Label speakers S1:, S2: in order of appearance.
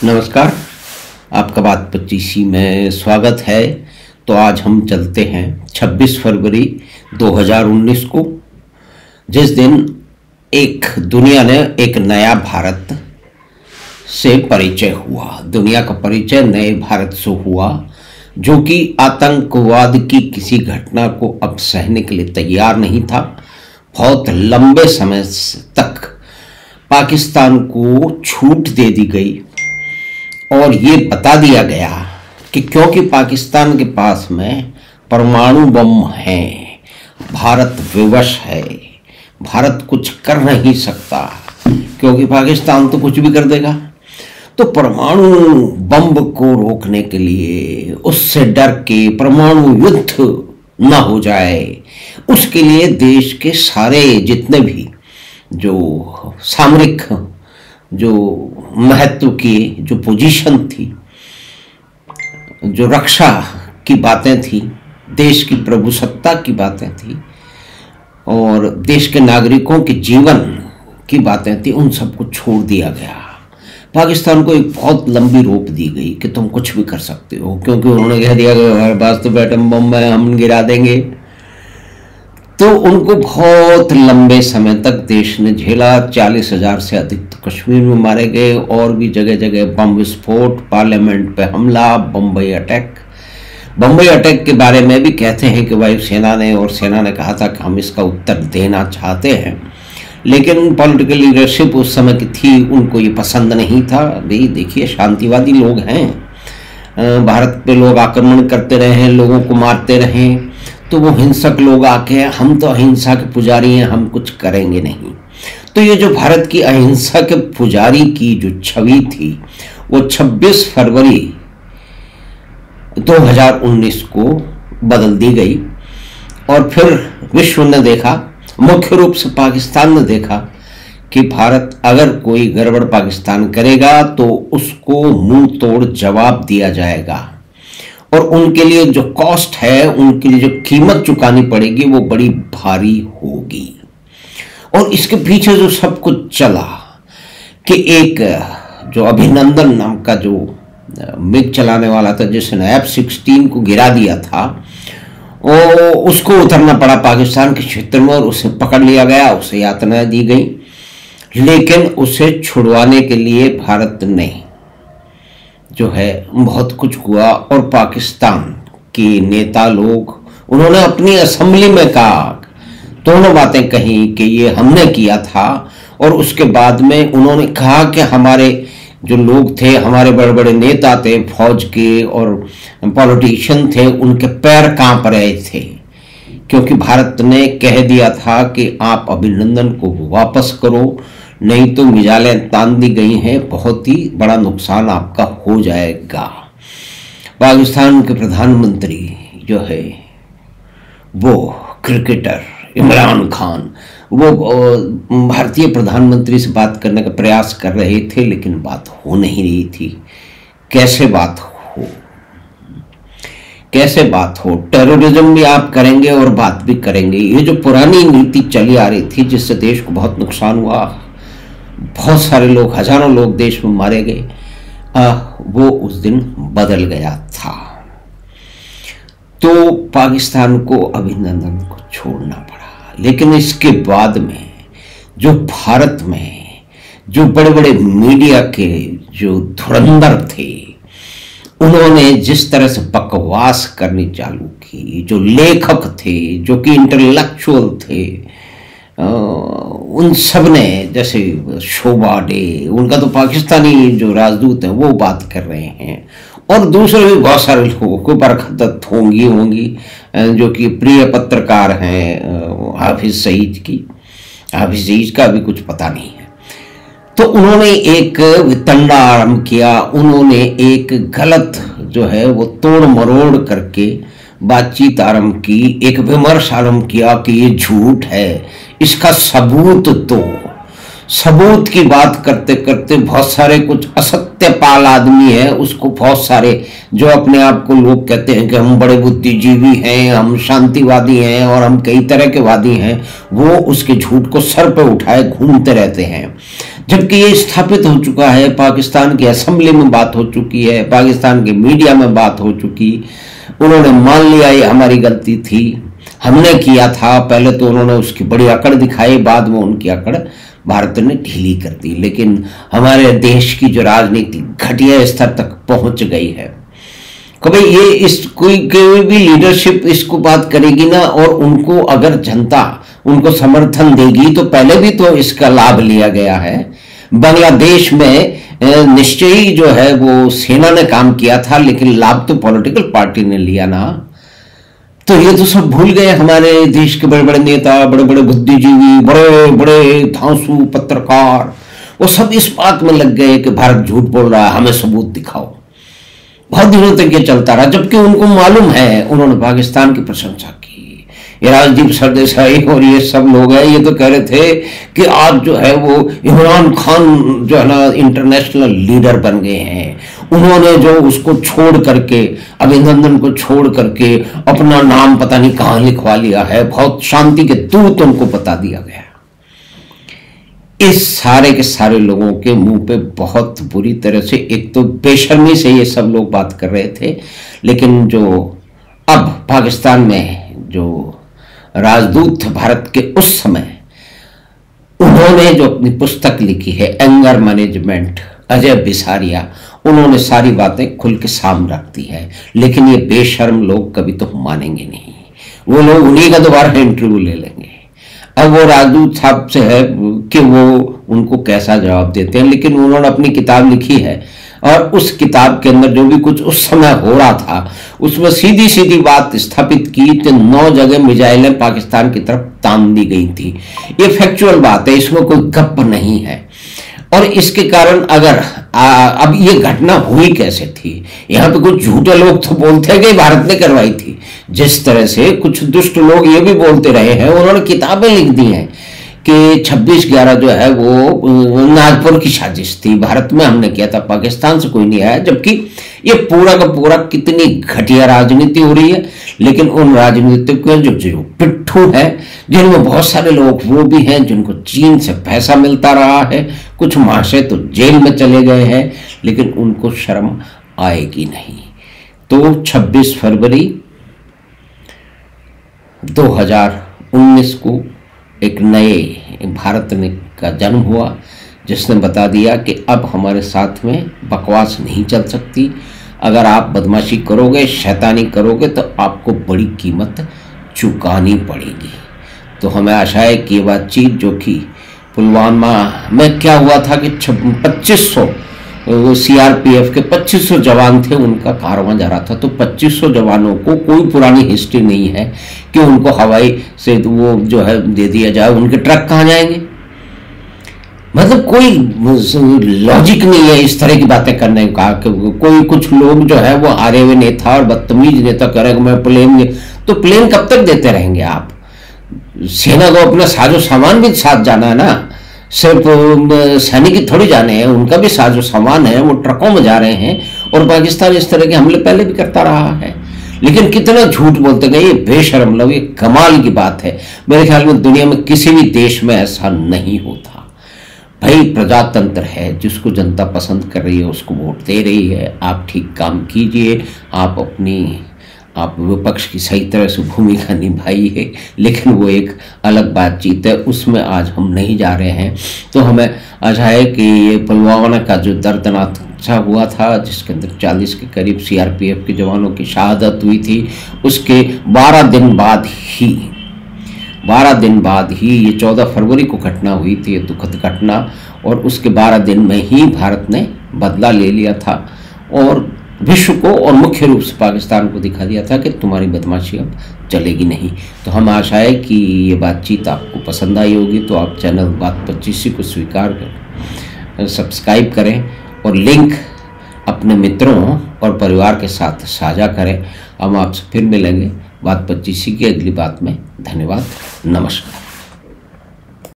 S1: नमस्कार, आपका बात 25 में स्वागत है। तो आज हम चलते हैं 26 फरवरी 2019 को, जिस दिन एक दुनिया ने एक नया भारत से परिचय हुआ। दुनिया का परिचय नए भारत से हुआ, जो कि आतंकवाद की किसी घटना को अब सहने के लिए तैयार नहीं था। बहुत लंबे समय तक पाकिस्तान को छूट दे दी गई और ये बता दिया गया कि क्योंकि पाकिस्तान के पास में परमाणु बम है, भारत विवश है, भारत कुछ कर नहीं सकता, क्योंकि पाकिस्तान तो कुछ भी कर देगा। तो परमाणु बम को रोकने के लिए, उससे डर के परमाणु युद्ध ना हो जाए, उसके लिए देश के सारे जितने भी जो सामरिक जो महत्व की जो पोजीशन थी, जो रक्षा की बातें थी, देश की प्रभुसत्ता की बातें थी और देश के नागरिकों के जीवन की बातें थी, उन सबको छोड़ दिया गया। पाकिस्तान को एक बहुत लंबी रोक दी गई कि तुम कुछ भी कर सकते हो, क्योंकि उन्होंने कह दिया कि हमारे पास तो एटम बम है, हम गिरा देंगे। तो उनको बहुत लंबे समय तक देश ने झेला। 40,000 से अधिक तो कश्मीर में मारे गए और भी जगह जगह बम विस्फोट, पार्लियामेंट पे हमला, बम्बई अटैक। बम्बई अटैक के बारे में भी कहते हैं कि वायुसेना ने और सेना ने कहा था कि हम इसका उत्तर देना चाहते हैं, लेकिन पॉलिटिकल लीडरशिप उस समय की थी, उनको ये पसंद नहीं था। भाई देखिए, शांतिवादी लोग हैं, भारत पे लोग आक्रमण करते रहे हैं, लोगों को मारते रहे, तो वो हिंसक लोग आके हम तो अहिंसा के पुजारी हैं, हम कुछ करेंगे नहीं। तो ये जो भारत की अहिंसा के पुजारी की जो छवि थी, वो 26 फरवरी 2019 को बदल दी गई। और फिर विश्व ने देखा, मुख्य रूप से पाकिस्तान ने देखा कि भारत अगर कोई गड़बड़ पाकिस्तान करेगा तो उसको मुंह तोड़ जवाब दिया जाएगा और उनके लिए जो कॉस्ट है, उनके लिए जो कीमत चुकानी पड़ेगी, वो बड़ी भारी होगी। और इसके पीछे जो सब कुछ चला कि एक जो अभिनंदन नाम का जो मिग चलाने वाला था, जिसने F-16 को गिरा दिया था, और उसको उतरना पड़ा पाकिस्तान के क्षेत्र में और उसे पकड़ लिया गया, उसे यातनाएं दी गई। लेकिन उसे छुड़वाने के लिए भारत ने जो है बहुत कुछ हुआ और पाकिस्तान के नेता लोग, उन्होंने अपनी असेंबली में कहा, दोनों बातें कही कि ये हमने किया था। और उसके बाद में उन्होंने कहा कि हमारे जो लोग थे, हमारे बड़े बड़े नेता थे, फौज के और पॉलिटिशियन थे, उनके पैर कांप रहे थे, क्योंकि भारत ने कह दिया था कि आप अभिनंदन को वापस करो, नहीं तो मिसाइलें तान दी गई हैं, बहुत ही बड़ा नुकसान आपका हो जाएगा। पाकिस्तान के प्रधानमंत्री जो है वो क्रिकेटर इमरान खान, वो भारतीय प्रधानमंत्री से बात करने का प्रयास कर रहे थे, लेकिन बात हो नहीं रही थी। कैसे बात हो, कैसे बात हो? टेररिज्म भी आप करेंगे और बात भी करेंगे। ये जो पुरानी नीति चली आ रही थी, जिससे देश को बहुत नुकसान हुआ, बहुत सारे लोग, हजारों लोग देश में मारे गए, वो उस दिन बदल गया था। तो पाकिस्तान को अभिनंदन को छोड़ना पड़ा। लेकिन इसके बाद में जो भारत में जो बड़े बड़े मीडिया के जो धुरंधर थे, उन्होंने जिस तरह से बकवास करनी चालू की, जो लेखक थे, जो कि इंटेलेक्चुअल थे, उन सब ने, जैसे शोभा डे, उनका तो पाकिस्तानी जो राजदूत हैं वो बात कर रहे हैं, और दूसरे भी बहुत सारे लोगों को बरखत होंगी जो कि प्रिय पत्रकार हैं हाफिज सईद की। हाफिज सईद का भी कुछ पता नहीं है। तो उन्होंने एक वितंडा आरंभ किया, उन्होंने एक गलत जो है वो तोड़ मरोड़ करके बातचीत आरंभ की, एक विमर्श आरंभ किया कि ये झूठ है, इसका सबूत दो। सबूत की बात करते करते बहुत सारे कुछ असत्यपाल आदमी है, उसको बहुत सारे जो अपने आप को लोग कहते हैं कि हम बड़े बुद्धिजीवी हैं, हम शांतिवादी हैं और हम कई तरह के वादी हैं, वो उसके झूठ को सर पे उठाए घूमते रहते हैं। जबकि ये स्थापित हो चुका है, पाकिस्तान की असेंबली में बात हो चुकी है, पाकिस्तान के मीडिया में बात हो चुकी। उन्होंने मान लिया ये हमारी गलती थी, हमने किया था। पहले तो उन्होंने उसकी बड़ी अकड़ दिखाई, बाद में उनकी अकड़ भारत ने ढीली कर दी। लेकिन हमारे देश की जो राजनीति घटिया स्तर तक पहुंच गई है, कभी ये इस कोई भी लीडरशिप इसको बात करेगी ना, और उनको अगर जनता उनको समर्थन देगी, तो पहले भी तो इसका लाभ लिया गया है। बांग्लादेश में निश्चय ही जो है वो सेना ने काम किया था, लेकिन लाभ तो पॉलिटिकल पार्टी ने लिया ना। तो ये तो सब भूल गए हमारे देश के बड़े बड़े नेता, बड़े बड़े बुद्धिजीवी, बड़े बड़े धांसू पत्रकार, वो सब इस बात में लग गए कि भारत झूठ बोल रहा है, हमें सबूत दिखाओ। बहुत दिनों तक ये चलता रहा, जबकि उनको मालूम है। उन्होंने पाकिस्तान की प्रशंसा की। ये राजदीप सरदेसाई और ये सब लोग हैं, ये तो कह रहे थे कि आज जो है वो इमरान खान जो है ना इंटरनेशनल लीडर बन गए हैं। उन्होंने जो उसको छोड़ करके, अभिनंदन को छोड़ करके अपना नाम पता नहीं कहाँ लिखवा लिया है, बहुत शांति के दूत उनको बता दिया गया। इस सारे के सारे लोगों के मुंह पे बहुत बुरी तरह से, एक तो बेशर्मी से ये सब लोग बात कर रहे थे। लेकिन जो अब पाकिस्तान में जो राजदूत थे भारत के उस समय, उन्होंने जो अपनी पुस्तक लिखी है एंगर मैनेजमेंट, अजय बिसारिया, उन्होंने सारी बातें खुल के सामने रख दी है। लेकिन ये बेशर्म लोग कभी तो मानेंगे नहीं। वो लोग उन्हीं का दोबारा इंटरव्यू ले लेंगे। अब वो राजदूत साहब से है कि वो उनको कैसा जवाब देते हैं। लेकिन उन्होंने अपनी किताब लिखी है, और उस किताब के अंदर जो भी कुछ उस समय हो रहा था, उसमें सीधी सीधी बात स्थापित की कि 9 जगह मिसाइलें पाकिस्तान की तरफ तान दी गई थी। ये फैक्चुअल बात है, इसमें कोई गप नहीं है। और इसके कारण अगर अब ये घटना हुई कैसे थी, यहाँ पे कुछ झूठे लोग तो बोलते हैं कि भारत ने करवाई थी, जिस तरह से कुछ दुष्ट लोग ये भी बोलते रहे हैं। उन्होंने किताबें लिख दी हैं कि 26/11 जो है वो नागपुर की साजिश थी, भारत में हमने किया था, पाकिस्तान से कोई नहीं आया। जबकि ये पूरा का पूरा कितनी घटिया राजनीति हो रही है। लेकिन उन राजनीतिकों जो पिट्ठू है, जिनमें बहुत सारे लोग वो भी हैं जिनको चीन से पैसा मिलता रहा है, कुछ महाशय तो जेल में चले गए हैं, लेकिन उनको शर्म आएगी नहीं। तो 26 फरवरी 2019 को एक नए भारत का जन्म हुआ, जिसने बता दिया कि अब हमारे साथ में बकवास नहीं चल सकती। अगर आप बदमाशी करोगे, शैतानी करोगे, तो आपको बड़ी कीमत चुकानी पड़ेगी। तो हमें आशा है कि ये बातचीत, जो कि पुलवामा में क्या हुआ था कि 2500 CRPF के 2500 जवान थे, उनका कारवां जा रहा था। तो 2500 जवानों को कोई पुरानी हिस्ट्री नहीं है कि उनको हवाई से वो जो है दे दिया जाए। उनके ट्रक कहाँ जाएंगे? मतलब कोई लॉजिक नहीं है इस तरह की बातें करने का। कोई कुछ लोग जो है वो हारे हुए नेता और बदतमीज नेता करेंगे मैं प्लेन, तो प्लेन कब तक देते रहेंगे आप? सेना को अपना साजो सामान भी साथ जाना है ना, सिर्फ सैनिक ही थोड़ी जाने हैं, उनका भी साजो सामान है, वो ट्रकों में जा रहे हैं। और पाकिस्तान इस तरह के हमले पहले भी करता रहा है। लेकिन कितना झूठ बोलते गए, ये बेशर्म लोग, ये कमाल की बात है। मेरे ख्याल में दुनिया में किसी भी देश में ऐसा नहीं होता। भाई प्रजातंत्र है, जिसको जनता पसंद कर रही है उसको वोट दे रही है। आप ठीक काम कीजिए, आप विपक्ष की सही तरह से भूमिका निभाइए। लेकिन वो एक अलग बातचीत है, उसमें आज हम नहीं जा रहे हैं। तो हमें आशा है कि ये पुलवामा का जो दर्दनाक हुआ था, जिसके अंदर 40 के करीब CRPF के जवानों की शहादत हुई थी, उसके 12 दिन बाद ही ये 14 फरवरी को घटना हुई थी, ये दुखद घटना। और उसके 12 दिन में ही भारत ने बदला ले लिया था और विश्व को और मुख्य रूप से पाकिस्तान को दिखा दिया था कि तुम्हारी बदमाशी अब चलेगी नहीं। तो हम आशा है कि ये बातचीत आपको पसंद आई होगी। तो आप चैनल बात 25 को स्वीकार करें, सब्सक्राइब करें और लिंक अपने मित्रों और परिवार के साथ साझा करें। हम आपसे फिर मिलेंगे बात 25 की अगली बात में। धन्यवाद, नमस्कार।